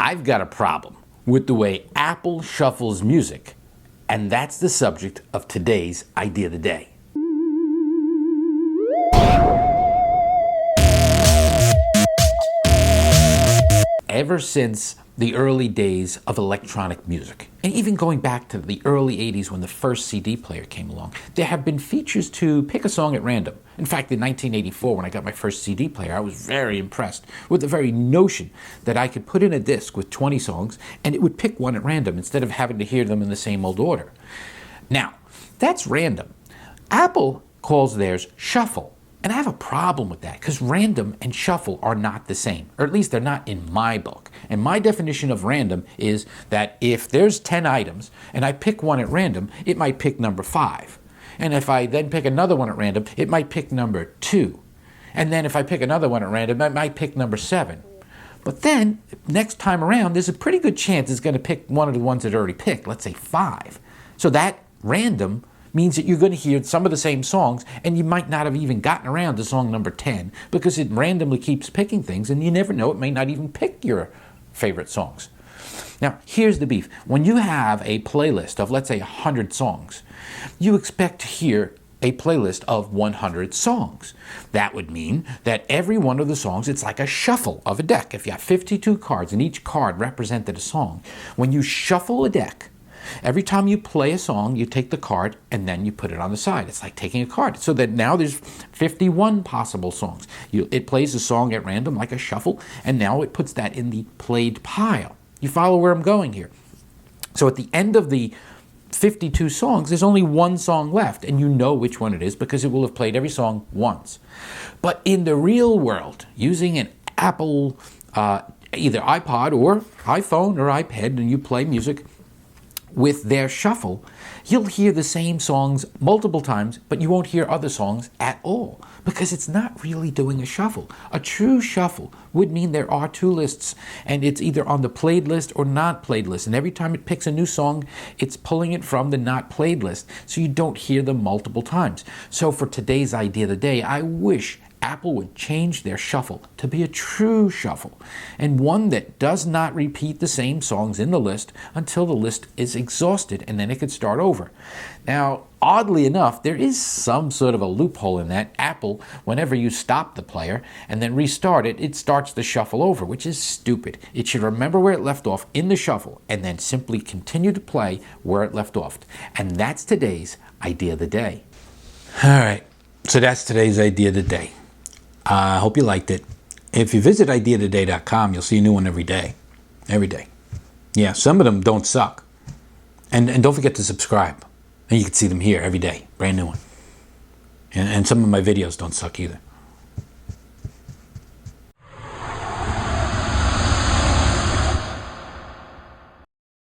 I've got a problem with the way Apple shuffles music, and that's the subject of today's Idea of the Day. Ever since the early days of electronic music, and even going back to the early 80s when the first CD player came along, there have been features to pick a song at random. In fact, in 1984, when I got my first CD player, I was very impressed with the very notion that I could put in a disc with 20 songs and it would pick one at random instead of having to hear them in the same old order. Now, that's random. Apple calls theirs shuffle. And I have a problem with that because random and shuffle are not the same, or at least they're not in my book. And my definition of random is that if there's 10 items and I pick one at random, it might pick number 5. And if I then pick another one at random, it might pick number 2. And then if I pick another one at random, it might pick number 7. But then next time around, there's a pretty good chance it's going to pick one of the ones that it already picked, let's say 5. So that random means that you're going to hear some of the same songs, and you might not have even gotten around to song number 10 because it randomly keeps picking things, and you never know, it may not even pick your favorite songs. Now, here's the beef. When you have a playlist of, let's say, 100 songs, you expect to hear a playlist of 100 songs. That would mean that every one of the songs, it's like a shuffle of a deck. If you have 52 cards and each card represented a song, when you shuffle a deck, every time you play a song, you take the card and then you put it on the side. It's like taking a card. So that now there's 51 possible songs. It plays a song at random like a shuffle, and now it puts that in the played pile. You follow where I'm going here? So at the end of the 52 songs, there's only one song left, and you know which one it is because it will have played every song once. But in the real world, using an Apple, either iPod or iPhone or iPad, and you play music with their shuffle, you'll hear the same songs multiple times, but you won't hear other songs at all because it's not really doing a shuffle. A true shuffle would mean there are two lists, and it's either on the played list or not played list. And every time it picks a new song, it's pulling it from the not played list, so you don't hear them multiple times. So for today's Idea of the Day, I wish Apple would change their shuffle to be a true shuffle, and one that does not repeat the same songs in the list until the list is exhausted, and then it could start over. Now, oddly enough, there is some sort of a loophole in that. Apple, whenever you stop the player and then restart it, it starts the shuffle over, which is stupid. It should remember where it left off in the shuffle and then simply continue to play where it left off. And that's today's Idea of the Day. All right, so that's today's Idea of the Day. I hope you liked it. If you visit ideaoftheday.com, you'll see a new one every day. Every day. Yeah, some of them don't suck. And don't forget to subscribe. And you can see them here every day. Brand new one. And some of my videos don't suck either.